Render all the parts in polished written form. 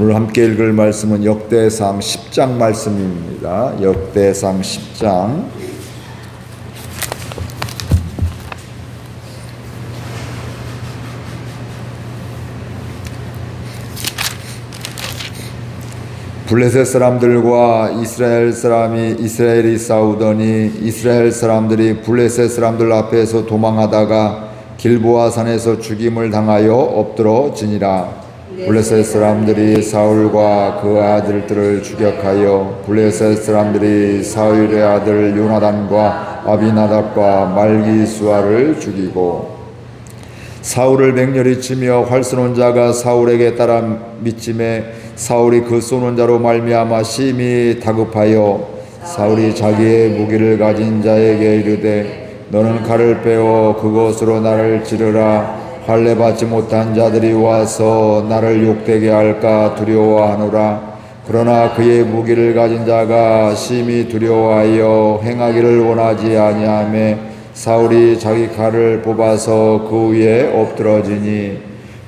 오늘 함께 읽을 말씀은 역대상 10장 말씀입니다. 역대상 10장 블레셋 사람들과 이스라엘이 싸우더니 이스라엘 사람들이 블레셋 사람들 앞에서 도망하다가 길보아 산에서 죽임을 당하여 엎드러지니라. 블레셋 사람들이 사울과 그 아들들을 추격하여 블레셋 사람들이 사울의 아들 요나단과 아비나답과 말기수아를 죽이고 사울을 맹렬히 치며 활 쏘는 자가 사울에게 따라 미침에 사울이 그 쏘는 자로 말미암아 심히 다급하여 사울이 자기의 무기를 가진 자에게 이르되 너는 칼을 빼어 그것으로 나를 찌르라. 할례 받지 못한 자들이 와서 나를 욕되게 할까 두려워하노라. 그러나 그의 무기를 가진 자가 심히 두려워하여 행하기를 원하지 아니하매 사울이 자기 칼을 뽑아서 그 위에 엎드러지니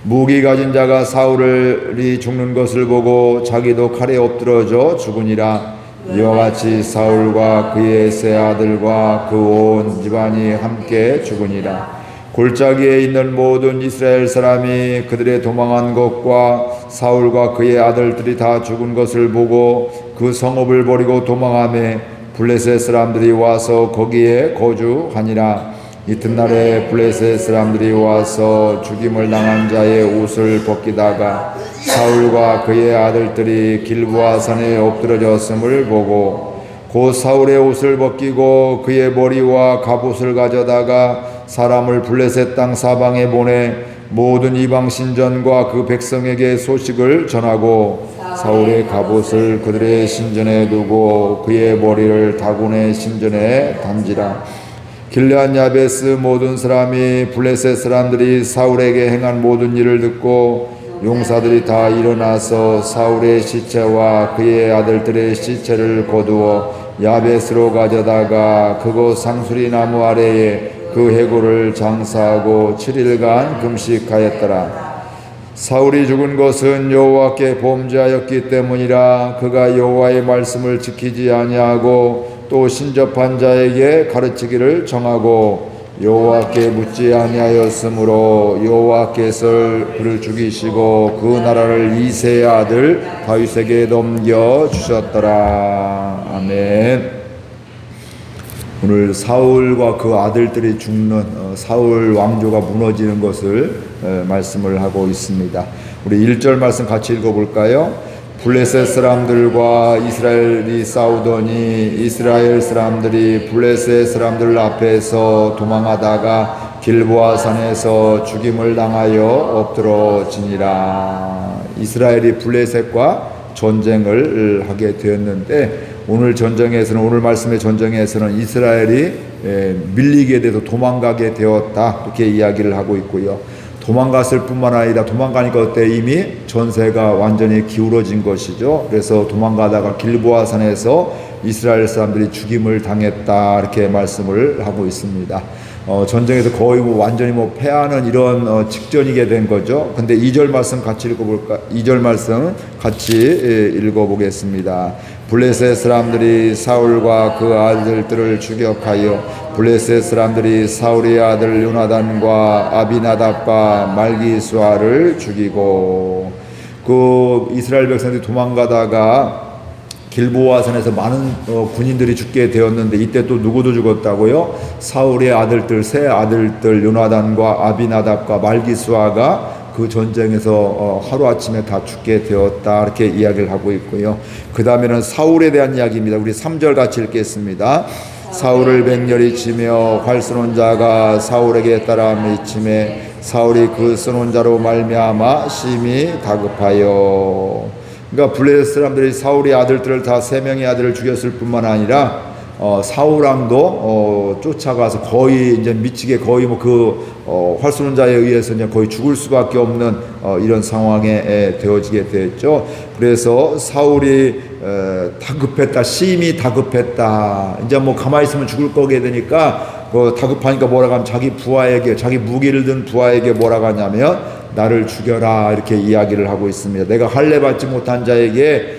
무기 가진 자가 사울이 죽는 것을 보고 자기도 칼에 엎드러져 죽으니라. 이와 같이 사울과 그의 세 아들과 그 온 집안이 함께 죽으니라. 골짜기에 있는 모든 이스라엘 사람이 그들의 도망한 것과 사울과 그의 아들들이 다 죽은 것을 보고 그 성읍을 버리고 도망하며 블레셋 사람들이 와서 거기에 거주하니라. 이튿날에 블레셋 사람들이 와서 죽임을 당한 자의 옷을 벗기다가 사울과 그의 아들들이 길보아 산에 엎드러졌음을 보고 곧 사울의 옷을 벗기고 그의 머리와 갑옷을 가져다가 사람을 블레셋 땅 사방에 보내 모든 이방 신전과 그 백성에게 소식을 전하고 사울의 갑옷을 그들의 신전에 두고 그의 머리를 다곤의 신전에 단지라. 길르앗 야베스 모든 사람이 블레셋 사람들이 사울에게 행한 모든 일을 듣고 용사들이 다 일어나서 사울의 시체와 그의 아들들의 시체를 거두어 야베스로 가져다가 그곳 상수리 나무 아래에 그 해골을 장사하고 7일간 금식하였더라. 사울이 죽은 것은 여호와께 범죄하였기 때문이라. 그가 여호와의 말씀을 지키지 아니하고 또 신접한 자에게 가르치기를 정하고 여호와께 묻지 아니하였으므로 여호와께서 그를 죽이시고 그 나라를 이새의 아들 다윗에게 넘겨주셨더라. 아멘. 오늘 사울과 그 아들들이 죽는 사울 왕조가 무너지는 것을 말씀을 하고 있습니다. 우리 1절 말씀 같이 읽어볼까요? 블레셋 사람들과 이스라엘이 싸우더니 이스라엘 사람들이 블레셋 사람들 앞에서 도망하다가 길보아 산에서 죽임을 당하여 엎드러지니라. 이스라엘이 블레셋과 전쟁을 하게 되었는데 오늘 말씀의 전쟁에서는 이스라엘이 밀리게 돼서 도망가게 되었다 이렇게 이야기를 하고 있고요. 도망갔을 뿐만 아니라 도망가니까 그때 이미 전세가 완전히 기울어진 것이죠. 그래서 도망가다가 길보아 산에서 이스라엘 사람들이 죽임을 당했다 이렇게 말씀을 하고 있습니다. 전쟁에서 거의 완전히 패하는 이런 직전이게 된 거죠. 근데 2절 말씀 같이 읽어볼까? 2절 말씀 같이 읽어보겠습니다. 블레셋 사람들이 사울과 그 아들들을 추격하여 블레셋 사람들이 사울의 아들 요나단과 아비나답과 말기수아를 죽이고 그 이스라엘 백성들이 도망가다가 길보아 산에서 많은 군인들이 죽게 되었는데 이때 또 누구도 죽었다고요? 사울의 아들들 세 아들들 요나단과 아비나답과 말기수아가 그 전쟁에서 하루아침에 다 죽게 되었다 이렇게 이야기를 하고 있고요. 그 다음에는 사울에 대한 이야기입니다. 우리 3절 같이 읽겠습니다. 사울을 맹렬히 치며 활 쏘는 자가 사울에게 따라 미침에 사울이 그 쏘는 자로 말미암아 심히 다급하여. 그러니까 블레셋 사람들이 사울의 아들들을 다 3명의 아들을 죽였을 뿐만 아니라 사울 왕도 쫓아가서 거의 이제 미치게 거의 활 쏘는 자에 의해서 이제 거의 죽을 수밖에 없는 이런 상황에 되어지게 됐죠. 그래서 사울이 다급했다, 심히 다급했다. 이제 가만히 있으면 죽을 거게 되니까 다급하니까 뭐라고 하면 자기 부하에게, 자기 무기를 든 부하에게 뭐라고 하냐면 나를 죽여라 이렇게 이야기를 하고 있습니다. 내가 할례 받지 못한 자에게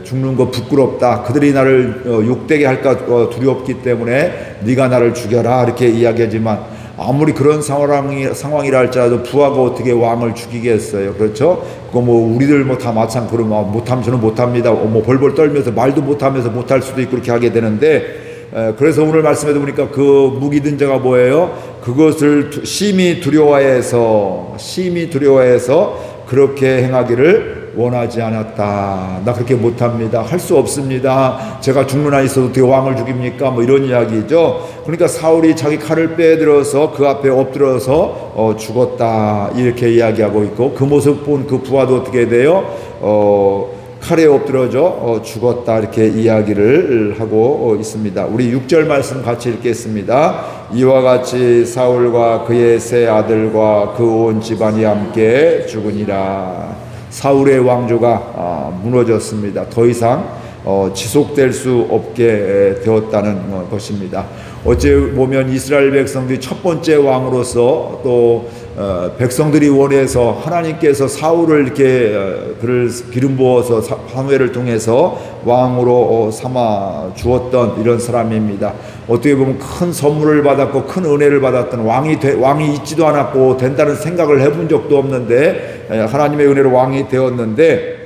죽는 거 부끄럽다. 그들이 나를 욕되게 할까 두렵기 때문에 네가 나를 죽여라 이렇게 이야기하지만 아무리 그런 상황이라 할지라도 부하가 어떻게 왕을 죽이겠어요? 그렇죠? 그거 뭐 우리들 뭐 다 마찬가지로 못하면 저는 못합니다. 뭐 벌벌 떨면서 말도 못하면서 못할 수도 있고 그렇게 하게 되는데 그래서 오늘 말씀에도 보니까 그 무기든 자가 뭐예요? 그것을 심히 두려워해서 그렇게 행하기를 원하지 않았다. 나 그렇게 못합니다. 할 수 없습니다. 제가 죽는 한 있어도 어떻게 왕을 죽입니까? 뭐 이런 이야기죠. 그러니까 사울이 자기 칼을 빼들어서 그 앞에 엎드려서 죽었다 이렇게 이야기하고 있고, 그 모습 본 그 부하도 어떻게 돼요? 칼에 엎드려져 죽었다 이렇게 이야기를 하고 있습니다. 우리 6절 말씀 같이 읽겠습니다. 이와 같이 사울과 그의 세 아들과 그 온 집안이 함께 죽으니라. 사울의 왕조가 무너졌습니다. 더 이상 지속될 수 없게 되었다는 것입니다. 어찌 보면 이스라엘 백성들이 첫 번째 왕으로서 또 백성들이 원해서 하나님께서 사울을 이렇게 그를 기름 부어서 사무엘을 통해서 왕으로 삼아 주었던 이런 사람입니다. 어떻게 보면 큰 선물을 받았고 큰 은혜를 받았던 왕이 있지도 않았고 된다는 생각을 해본 적도 없는데 하나님의 은혜로 왕이 되었는데,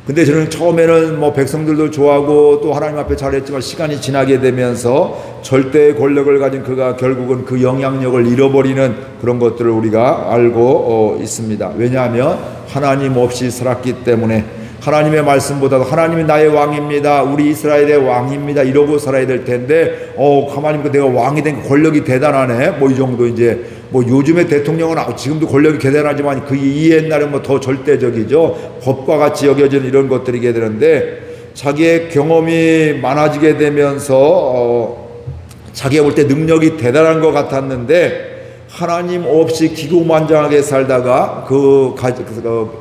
근데 저는 처음에는 뭐 백성들도 좋아하고 또 하나님 앞에 잘했지만 시간이 지나게 되면서 절대의 권력을 가진 그가 결국은 그 영향력을 잃어버리는 그런 것들을 우리가 알고 있습니다. 왜냐하면 하나님 없이 살았기 때문에, 하나님의 말씀보다도 하나님이 나의 왕입니다, 우리 이스라엘의 왕입니다 이러고 살아야 될 텐데 가만히 보니까 내가 왕이 된 권력이 대단하네 뭐 이 정도. 이제 뭐 요즘의 대통령은 지금도 권력이 대단하지만 이 옛날에 뭐 더 절대적이죠. 법과 같이 여겨지는 이런 것들이게 되는데, 자기의 경험이 많아지게 되면서 자기가 볼 때 능력이 대단한 것 같았는데 하나님 없이 기고만장하게 살다가 그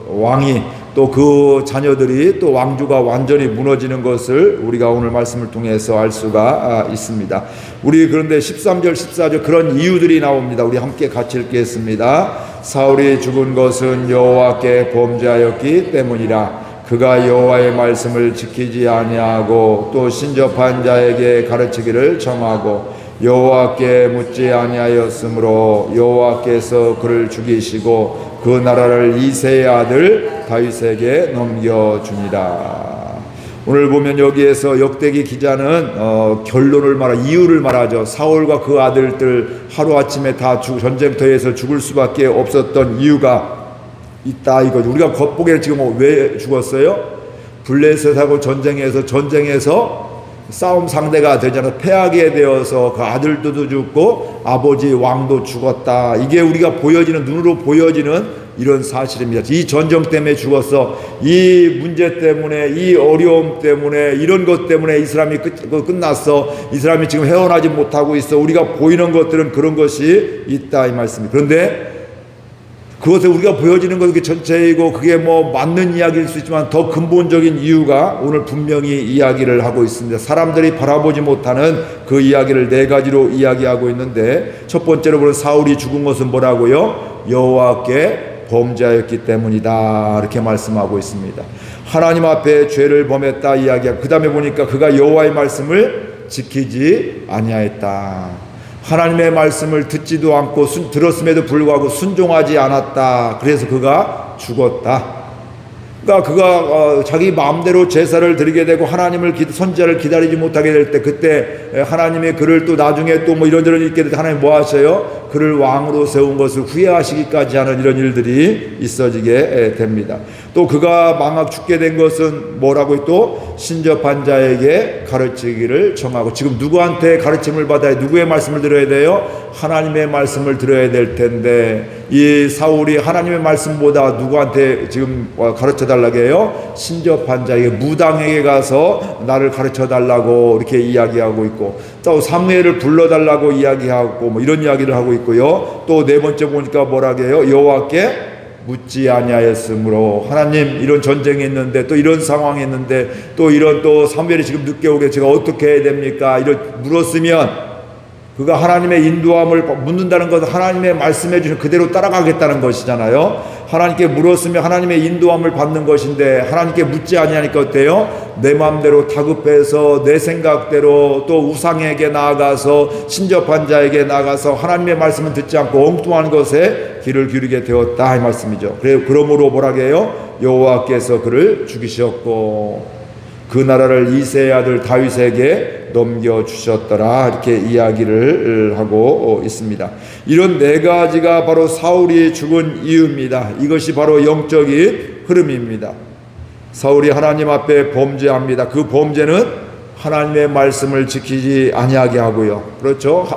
왕이 또 그 자녀들이 또 왕조가 완전히 무너지는 것을 우리가 오늘 말씀을 통해서 알 수가 있습니다. 우리 그런데 13절 14절 그런 이유들이 나옵니다. 우리 함께 같이 읽겠습니다. 사울이 죽은 것은 여호와께 범죄하였기 때문이라. 그가 여호와의 말씀을 지키지 아니하고 또 신접한 자에게 가르치기를 정하고 여호와께 묻지 아니하였으므로 여호와께서 그를 죽이시고 그 나라를 이새의 아들 다윗에게 넘겨주니라. 오늘 보면 여기에서 역대기 기자는 결론을 이유를 말하죠. 사울과 그 아들들 하루아침에 다 전쟁터에서 죽을 수밖에 없었던 이유가 있다 이거죠. 우리가 겉보기에 지금 왜 죽었어요? 블레셋하고 전쟁에서 싸움 상대가 되잖아. 패하게 되어서 그 아들도 죽고 아버지 왕도 죽었다. 이게 우리가 눈으로 보여지는 이런 사실입니다. 이 전쟁 때문에 죽었어. 이 문제 때문에, 이 어려움 때문에, 이런 것 때문에 이 사람이 끝났어. 이 사람이 지금 헤어나지 못하고 있어. 우리가 보이는 것들은 그런 것이 있다 이 말씀입니다. 그런데 그것에 우리가 보여지는 것이 전체이고 그게 뭐 맞는 이야기일 수 있지만 더 근본적인 이유가 오늘 분명히 이야기를 하고 있습니다. 사람들이 바라보지 못하는 그 이야기를 네 가지로 이야기하고 있는데, 첫 번째로 보는 사울이 죽은 것은 뭐라고요? 여호와께 범죄하였기 때문이다 이렇게 말씀하고 있습니다. 하나님 앞에 죄를 범했다 이야기하고, 그 다음에 보니까 그가 여호와의 말씀을 지키지 아니하였다. 하나님의 말씀을 듣지도 않고 들었음에도 불구하고 순종하지 않았다. 그래서 그가 죽었다. 그러니까 그가 자기 마음대로 제사를 드리게 되고 하나님을 선지자를 기다리지 못하게 될 때, 그때 하나님의 그를 또 나중에 또 뭐 이런저런 있게 될 때 하나님 뭐 하셔요? 그를 왕으로 세운 것을 후회하시기까지 하는 이런 일들이 있어지게 됩니다. 또 그가 죽게 된 것은 뭐라고? 또 신접한 자에게 가르치기를 정하고. 지금 누구한테 가르침을 받아야, 누구의 말씀을 들어야 돼요? 하나님의 말씀을 들어야 될 텐데, 이 사울이 하나님의 말씀보다 누구한테 지금 가르쳐 달라고 해요? 신접한 자에게, 무당에게 가서 나를 가르쳐 달라고 이렇게 이야기하고 있고, 또 사무엘을 불러달라고 이야기하고 뭐 이런 이야기를 하고 있고요. 또 네 번째 보니까 뭐라고 해요? 여호와께 묻지 아니하였으므로. 하나님, 이런 전쟁이 있는데, 또 이런 상황이 있는데, 또 이런 또 사무엘이 지금 늦게 오게 제가 어떻게 해야 됩니까? 이런 물었으면 그가 하나님의 인도함을 묻는다는 것은 하나님의 말씀해 주신 그대로 따라가겠다는 것이잖아요. 하나님께 물었으면 하나님의 인도함을 받는 것인데 하나님께 묻지 아니하니까 어때요? 내 마음대로 다급해서 내 생각대로 또 우상에게 나아가서 신접한 자에게 나아가서 하나님의 말씀은 듣지 않고 엉뚱한 것에 귀를 기울이게 되었다 이 말씀이죠. 그러므로 뭐라고 해요? 여호와께서 그를 죽이셨고 그 나라를 이새의 아들 다윗에게 넘겨주셨더라 이렇게 이야기를 하고 있습니다. 이런 네 가지가 바로 사울이 죽은 이유입니다. 이것이 바로 영적인 흐름입니다. 사울이 하나님 앞에 범죄합니다. 그 범죄는 하나님의 말씀을 지키지 아니하게 하고요. 그렇죠?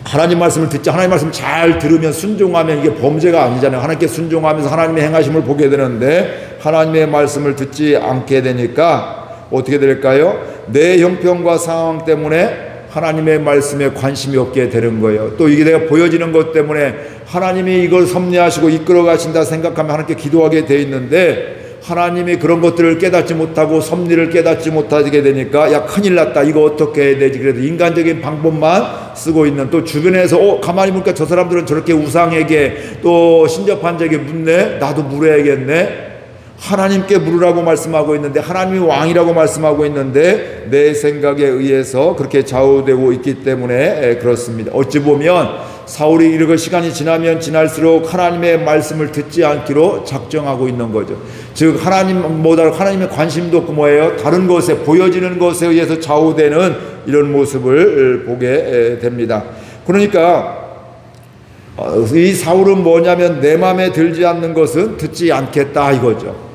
하나님 말씀을 듣지 하나님 말씀 잘 들으면 순종하면 이게 범죄가 아니잖아요. 하나님께 순종하면서 하나님의 행하심을 보게 되는데 하나님의 말씀을 듣지 않게 되니까 어떻게 될까요? 내 형편과 상황 때문에 하나님의 말씀에 관심이 없게 되는 거예요. 또 이게 내가 보여지는 것 때문에 하나님이 이걸 섭리하시고 이끌어 가신다 생각하면 하나님께 기도하게 돼 있는데 하나님이 그런 것들을 깨닫지 못하고 섭리를 깨닫지 못하게 되니까 야 큰일 났다 이거 어떻게 해야 되지. 그래서 인간적인 방법만 쓰고 있는 또 주변에서 가만히 보니까 저 사람들은 저렇게 우상에게 또 신접한 자에게 묻네 나도 물어야겠네. 하나님께 물으라고 말씀하고 있는데 하나님이 왕이라고 말씀하고 있는데 내 생각에 의해서 그렇게 좌우되고 있기 때문에 그렇습니다. 어찌 보면 사울이 이렇게 시간이 지나면 지날수록 하나님의 말씀을 듣지 않기로 작정하고 있는 거죠. 즉 하나님보다 하나님의 관심도 없고 뭐예요? 다른 것에 보여지는 것에 의해서 좌우되는 이런 모습을 보게 됩니다. 그러니까 이 사울은 뭐냐면 내 마음에 들지 않는 것은 듣지 않겠다 이거죠.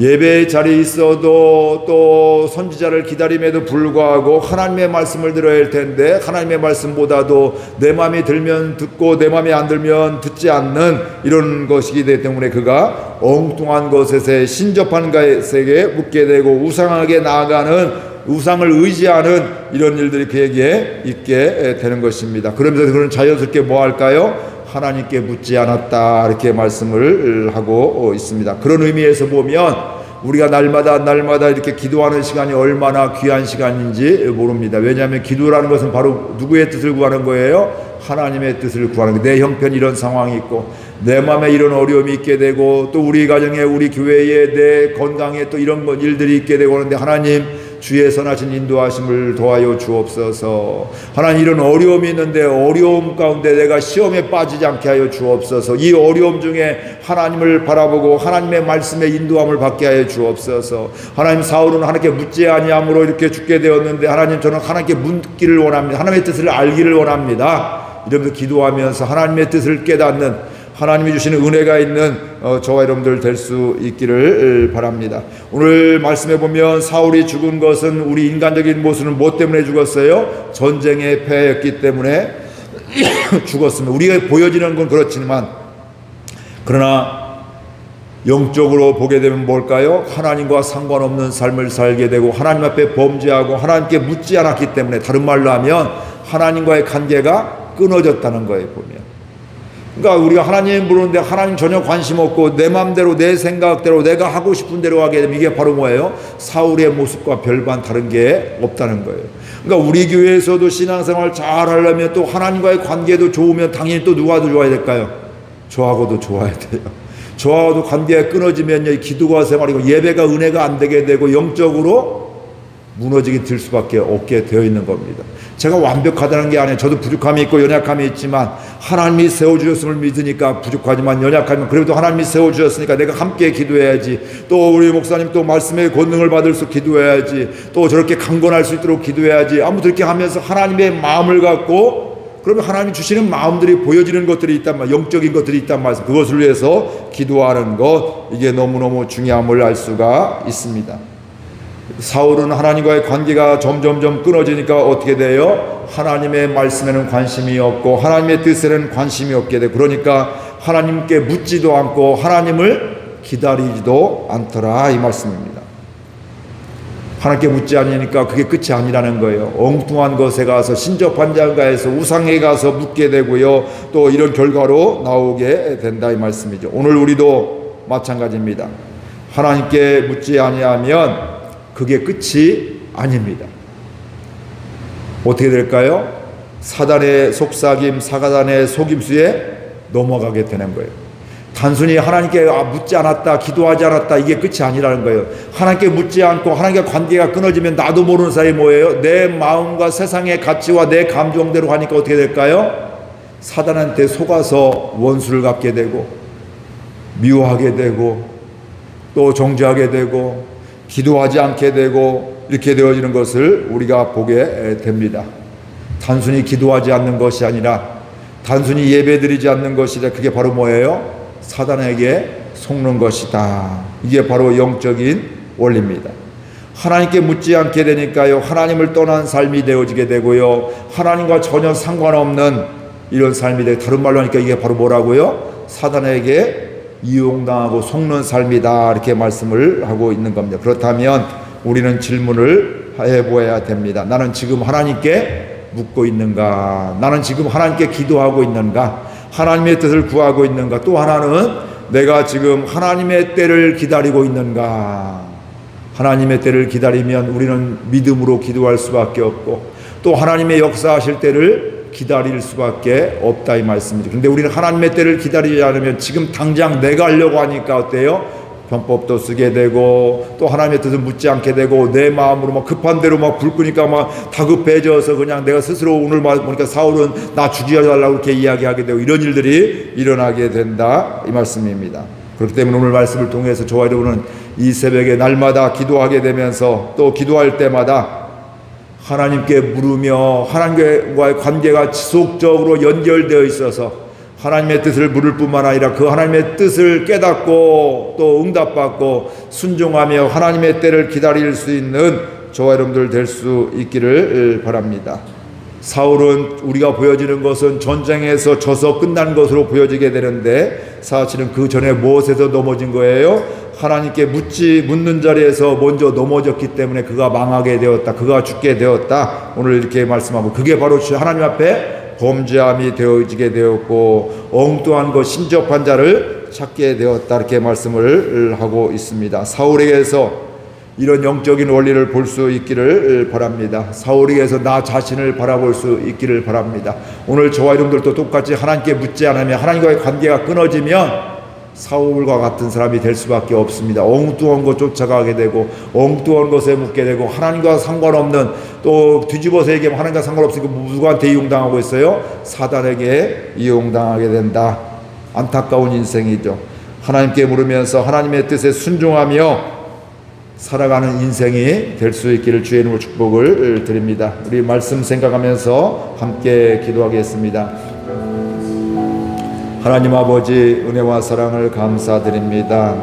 예배의 자리에 있어도 또 선지자를 기다림에도 불구하고 하나님의 말씀을 들어야 할 텐데 하나님의 말씀보다도 내 마음에 들면 듣고 내 마음에 안 들면 듣지 않는 이런 것이기 때문에 그가 엉뚱한 것에 신접한 것에게 묻게 되고 우상하게 나아가는 우상을 의지하는 이런 일들이 그에게 있게 되는 것입니다. 그러면서 그는 자연스럽게 뭐 할까요? 하나님께 묻지 않았다 이렇게 말씀을 하고 있습니다. 그런 의미에서 보면 우리가 날마다 이렇게 기도하는 시간이 얼마나 귀한 시간인지 모릅니다. 왜냐하면 기도라는 것은 바로 누구의 뜻을 구하는 거예요? 하나님의 뜻을 구하는 거예요. 내 형편 이런 상황이 있고 내 마음에 이런 어려움이 있게 되고 또 우리 가정에 우리 교회에 내 건강에 또 이런 일들이 있게 되고 하는데 하나님 주의 선하신 인도하심을 도와요 주옵소서. 하나님 이런 어려움이 있는데 어려움 가운데 내가 시험에 빠지지 않게 하여 주옵소서. 이 어려움 중에 하나님을 바라보고 하나님의 말씀에 인도함을 받게 하여 주옵소서. 하나님 사울은 하나님께 묻지 아니함으로 이렇게 죽게 되었는데 하나님 저는 하나님께 묻기를 원합니다. 하나님의 뜻을 알기를 원합니다. 이러면서 기도하면서 하나님의 뜻을 깨닫는 하나님이 주시는 은혜가 있는 저와 여러분들 될 수 있기를 바랍니다. 오늘 말씀해 보면 사울이 죽은 것은 우리 인간적인 모습은 무엇 때문에 죽었어요? 전쟁에 패했기 때문에 죽었습니다. 우리가 보여지는 건 그렇지만 그러나 영적으로 보게 되면 뭘까요? 하나님과 상관없는 삶을 살게 되고 하나님 앞에 범죄하고 하나님께 묻지 않았기 때문에 다른 말로 하면 하나님과의 관계가 끊어졌다는 거예요. 보면 그러니까 우리가 하나님 부르는데 하나님 전혀 관심 없고 내 마음대로 내 생각대로 내가 하고 싶은 대로 하게 되면 이게 바로 뭐예요? 사울의 모습과 별반 다른 게 없다는 거예요. 그러니까 우리 교회에서도 신앙생활 잘 하려면 또 하나님과의 관계도 좋으면 당연히 또 누가 더 좋아야 될까요? 저하고도 좋아야 돼요. 저하고도 관계가 끊어지면요 기도가 생활이고 예배가 은혜가 안 되게 되고 영적으로 무너지게 될 수밖에 없게 되어 있는 겁니다. 제가 완벽하다는 게 아니에요. 저도 부족함이 있고 연약함이 있지만 하나님이 세워주셨음을 믿으니까 부족하지만 연약하지만 그래도 하나님이 세워주셨으니까 내가 함께 기도해야지. 또 우리 목사님 또 말씀의 권능을 받을 수 기도해야지. 또 저렇게 강건할 수 있도록 기도해야지. 아무튼 이렇게 하면서 하나님의 마음을 갖고 그러면 하나님이 주시는 마음들이 보여지는 것들이 있단 말이에요. 영적인 것들이 있단 말이에요. 그것을 위해서 기도하는 것 이게 너무너무 중요함을 알 수가 있습니다. 사울은 하나님과의 관계가 점점점 끊어지니까 어떻게 돼요? 하나님의 말씀에는 관심이 없고 하나님의 뜻에는 관심이 없게 되고 그러니까 하나님께 묻지도 않고 하나님을 기다리지도 않더라 이 말씀입니다. 하나님께 묻지 않으니까 그게 끝이 아니라는 거예요. 엉뚱한 것에 가서 신접한 자가에서 우상에 가서 묻게 되고요. 또 이런 결과로 나오게 된다 이 말씀이죠. 오늘 우리도 마찬가지입니다. 하나님께 묻지 아니하면 그게 끝이 아닙니다. 어떻게 될까요? 사단의 속삭임, 사단의 속임수에 넘어가게 되는 거예요. 단순히 하나님께 묻지 않았다, 기도하지 않았다, 이게 끝이 아니라는 거예요. 하나님께 묻지 않고 하나님과 관계가 끊어지면 나도 모르는 사이 뭐예요? 내 마음과 세상의 가치와 내 감정대로 하니까 어떻게 될까요? 사단한테 속아서 원수를 갖게 되고 미워하게 되고 또 정죄하게 되고 기도하지 않게 되고 이렇게 되어지는 것을 우리가 보게 됩니다. 단순히 기도하지 않는 것이 아니라 단순히 예배드리지 않는 것이다. 그게 바로 뭐예요? 사단에게 속는 것이다. 이게 바로 영적인 원리입니다. 하나님께 묻지 않게 되니까요, 하나님을 떠난 삶이 되어지게 되고요, 하나님과 전혀 상관없는 이런 삶이 되고, 다른 말로 하니까 이게 바로 뭐라고요? 사단에게 이용당하고 속는 삶이다, 이렇게 말씀을 하고 있는 겁니다. 그렇다면 우리는 질문을 해보아야 됩니다. 나는 지금 하나님께 묻고 있는가? 나는 지금 하나님께 기도하고 있는가? 하나님의 뜻을 구하고 있는가? 또 하나는 내가 지금 하나님의 때를 기다리고 있는가? 하나님의 때를 기다리면 우리는 믿음으로 기도할 수밖에 없고 또 하나님의 역사하실 때를 기다릴 수밖에 없다, 이 말씀이죠. 그런데 우리는 하나님의 때를 기다리지 않으면 지금 당장 내가 하려고 하니까 어때요? 편법도 쓰게 되고 또 하나님의 뜻을 묻지 않게 되고 내 마음으로 막 급한 대로 막 불 끄니까 막 다급해져서 그냥 내가 스스로 오늘 보니까 사울은 나 죽여달라고 이렇게 이야기하게 되고 이런 일들이 일어나게 된다, 이 말씀입니다. 그렇기 때문에 오늘 말씀을 통해서 저와 여러분은 이 새벽에 날마다 기도하게 되면서 또 기도할 때마다 하나님께 물으며 하나님과의 관계가 지속적으로 연결되어 있어서 하나님의 뜻을 물을 뿐만 아니라 그 하나님의 뜻을 깨닫고 또 응답받고 순종하며 하나님의 때를 기다릴 수 있는 저와 여러분들 될 수 있기를 바랍니다. 사울은 우리가 보여지는 것은 전쟁에서 져서 끝난 것으로 보여지게 되는데 사실은 그 전에 무엇에서 넘어진 거예요? 하나님께 묻는 자리에서 먼저 넘어졌기 때문에 그가 망하게 되었다, 그가 죽게 되었다, 오늘 이렇게 말씀하고, 그게 바로 하나님 앞에 범죄함이 되어지게 되었고 엉뚱한 것, 신접한 자를 찾게 되었다, 이렇게 말씀을 하고 있습니다. 사울에게서 이런 영적인 원리를 볼 수 있기를 바랍니다. 사울에게서 나 자신을 바라볼 수 있기를 바랍니다. 오늘 저와 여러분들도 똑같이 하나님께 묻지 않으면, 하나님과의 관계가 끊어지면 사울과 같은 사람이 될 수밖에 없습니다. 엉뚱한 것 쫓아가게 되고 엉뚱한 것에 묻게 되고 하나님과 상관없는, 또 뒤집어서 얘기하면 하나님과 상관없으니까 누구한테 이용당하고 있어요? 사단에게 이용당하게 된다. 안타까운 인생이죠. 하나님께 물으면서 하나님의 뜻에 순종하며 살아가는 인생이 될 수 있기를 주의 이름으로 축복을 드립니다. 우리 말씀 생각하면서 함께 기도하겠습니다. 하나님 아버지, 은혜와 사랑을 감사드립니다.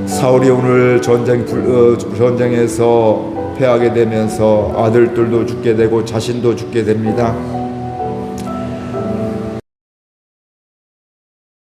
사울이 오늘 전쟁에서 패하게 되면서 아들들도 죽게 되고 자신도 죽게 됩니다.